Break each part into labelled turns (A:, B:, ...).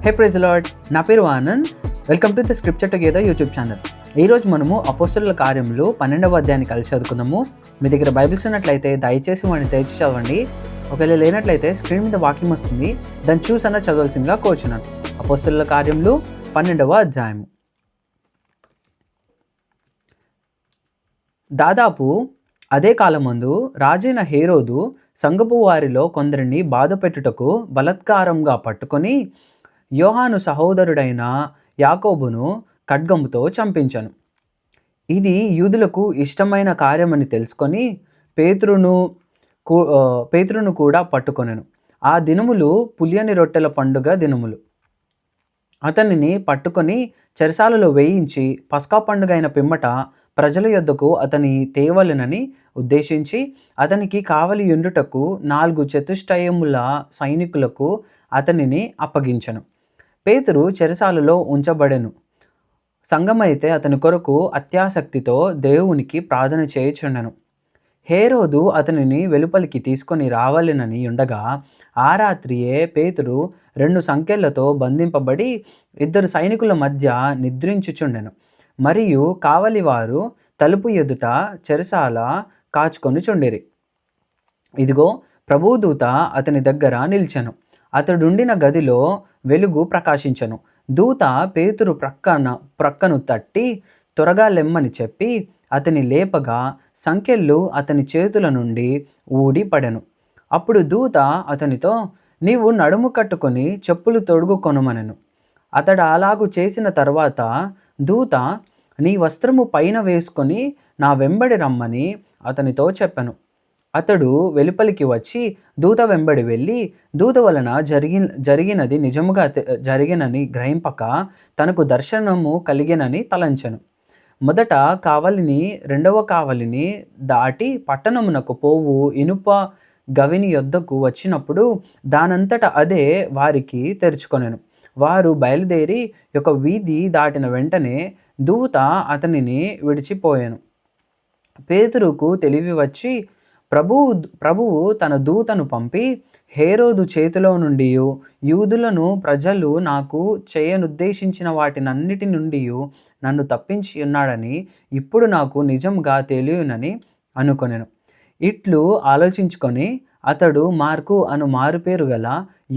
A: హే praise lord, నా పేరు Anand. Welcome to the scripture together YouTube channel. ఈరోజు మనము అపోస్తలుల కార్యములు 12వ అధ్యాయాన్ని కలిసి చదువుకుందాము. మీ దగ్గర బైబిల్స్ ఉన్నట్లయితే దయచేసి వాడిని తెరిచి చదవండి. ఒకవేళ లేనట్లయితే స్క్రీన్ మీద వాక్యం వస్తుంది, దాన్ని చూసన్నా చదవాల్సిందిగా కోరుచున్నాను. అపోస్తలుల కార్యములు 12వ అధ్యాయము. దాదాపు అదే కాలమందు రాజైన హేరోదు సంఘపు వారిలో కొందరిని బాధపెట్టుటకు బలాత్కారంగా పట్టుకొని యోహాను సహోదరుడైన యాకోబును ఖడ్గముతో చంపించెను. ఇది యూదులకు ఇష్టమైన కార్యమని తెలుసుకొని పేతురును కూడా పట్టుకొనెను. ఆ దినములు పులియని రొట్టెల పండుగ దినములు. అతనిని పట్టుకొని చెరసాలలో వేయించి పస్కా పండుగ అయిన పిమ్మట ప్రజల యొద్దకు అతని తేవలెనని ఉద్దేశించి అతనికి కావలి యుండుటకు 4 చతుష్టయముల సైనికులకు అతనిని అప్పగించెను. పేతురు చెరసాలలో ఉంచబడెను. సంఘమైతే అతని కొరకు అత్యాసక్తితో దేవునికి ప్రార్థన చేయుచుండెను. హేరోదు అతనిని వెలుపలికి తీసుకొని రావాలెనని ఉండగా ఆ రాత్రియే పేతురు 2 సంకెళ్లతో బంధింపబడి 2 సైనికుల మధ్య నిద్రించుచుండెను. మరియు కావలివారు తలుపు ఎదుట చెరసాల కాచుకొనుచుండిరి. ఇదిగో, ప్రభుదూత అతని దగ్గర నిలిచెను. అతడుండిన గదిలో వెలుగు ప్రకాశించెను. దూత పేతురు ప్రక్కను తట్టి త్వరగా లెమ్మని చెప్పి అతని లేపగా సంకెళ్ళు అతని చేతుల నుండి ఊడి పడెను. అప్పుడు దూత అతనితో, నీవు నడుము కట్టుకొని చెప్పులు తొడుగుకొనుమనెను. అతడు అలాగు చేసిన తర్వాత దూత, నీ వస్త్రము పైన వేసుకొని నా వెంబడి రమ్మని అతనితో చెప్పెను. అతడు వెలుపలికి వచ్చి దూత వెంబడి వెళ్ళి దూత వలన జరిగినది నిజముగా జరిగినని గ్రహింపక తనకు దర్శనము కలిగినని తలంచెను. మొదట కావలిని 2వ కావలిని దాటి పట్టణమునకు పోవు ఇనుప గవిని యొద్దకు వచ్చినప్పుడు దానంతట అదే వారికి తెరుచుకొనెను. వారు బయలుదేరి ఒక వీధి దాటిన వెంటనే దూత అతనిని విడిచిపోయాను. పేతురుకు తెలివి వచ్చి ప్రభువు తన దూతను పంపి హేరోదు చేతిలో నుండి యూదులను ప్రజలు నాకు చేయనుద్దేశించిన వాటినన్నిటి నుండి నన్ను తప్పించి ఉన్నాడని ఇప్పుడు నాకు నిజంగా తెలియనని అనుకొనెను. ఇట్లు ఆలోచించుకొని అతడు మార్కు అను మారుపేరు గల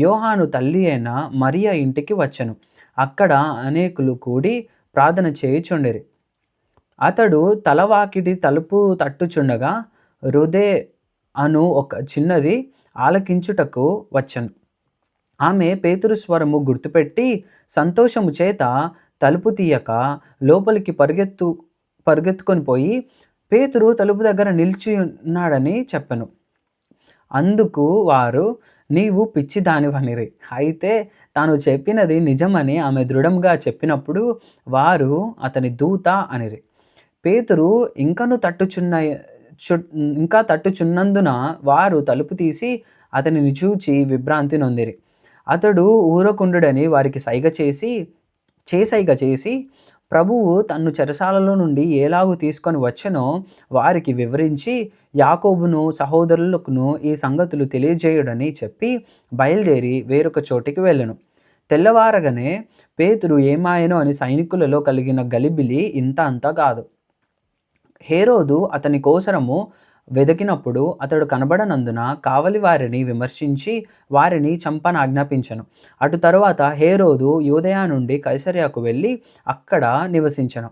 A: యోహాను తల్లి అయిన మరియ ఇంటికి వచ్చెను. అక్కడ అనేకులు కూడి ప్రార్థన చేయుచుండిరి. అతడు తలవాకిటి తలుపు తట్టుచుండగా రుదే అను ఒక చిన్నది ఆలకించుటకు వచ్చెను. ఆమె పేతురు స్వరము గుర్తుపెట్టి సంతోషము చేత తలుపు తీయక లోపలికి పరుగెత్తుకొని పోయి పేతురు తలుపు దగ్గర నిలిచి ఉన్నాడని చెప్పెను. అందుకు వారు, నీవు పిచ్చిదానివనిరి. అయితే తాను చెప్పినది నిజమని ఆమె దృఢంగా చెప్పినప్పుడు వారు అతని దూత అనిరి. పేతురు ఇంకా తట్టుచున్నందున వారు తలుపు తీసి అతనిని చూచి విభ్రాంతి నొందిరి. అతడు ఊరకుండుడని వారికి సైగ చేసి ప్రభువు తన్ను చెరసాలలో నుండి ఎలాగూ తీసుకొని వచ్చెనో వారికి వివరించి యాకోబును సహోదరులకును ఈ సంగతులు తెలియజేయుడని చెప్పి బయలుదేరి వేరొక చోటికి వెళ్ళెను. తెల్లవారగానే పేతురు ఏమాయనో అని సైనికులలో కలిగిన గలిబిలి ఇంత అంతా కాదు. హేరోదు అతని కోసరము వెదకినప్పుడు అతడు కనబడనందున కావలి వారిని విమర్శించి వారిని చంపనాజ్ఞాపించెను. అటు తరువాత హేరోదు యూదయ నుండి కైసరయకు వెళ్ళి అక్కడ నివసించెను.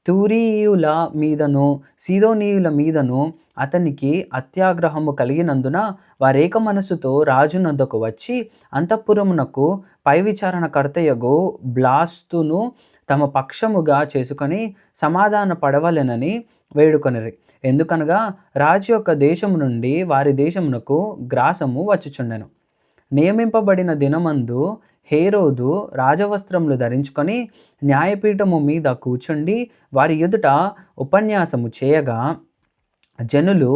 A: తూరీయుల మీదను సీదోనీయుల మీదను అతనికి అత్యాగ్రహము కలిగినందున వారేక మనసుతో రాజునొద్దకు వచ్చి అంతఃపురమునకు పై విచారణకర్తయగు బ్లాస్తును తమ పక్షముగా చేసుకొని సమాధాన పడవలెనని వేడుకొనిరి. ఎందుకనగా రాజు యొక్క దేశము నుండి వారి దేశమునకు గ్రాసము వచ్చుచుండెను. నియమింపబడిన దినమందు హేరోదు రాజవస్త్రములు ధరించుకొని న్యాయపీఠము మీద కూర్చుండి వారి ఎదుట ఉపన్యాసము చేయగా జనులు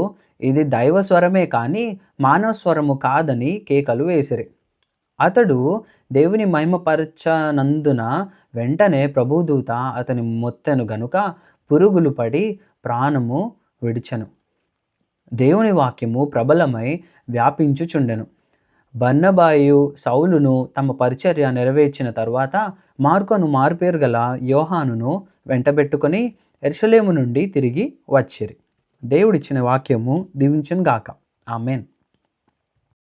A: ఇది దైవస్వరమే కానీ మానవస్వరము కాదని కేకలు వేసిరి. అతడు దేవుని మహిమపరచనందున వెంటనే ప్రభుదూత అతని మొత్తెను గనుక పురుగులు పడి ప్రాణము విడిచెను. దేవుని వాక్యము ప్రబలమై వ్యాపించుచుండెను. బర్నబాయు సౌలును తమ పరిచర్య నెరవేర్చిన తరువాత మార్కొను మారుపేరు గల యోహానును వెంటబెట్టుకొని యెరూషలేము నుండి తిరిగి వచ్చిరి. దేవుడిచ్చిన వాక్యము దీవించును గాక. ఆమేన్.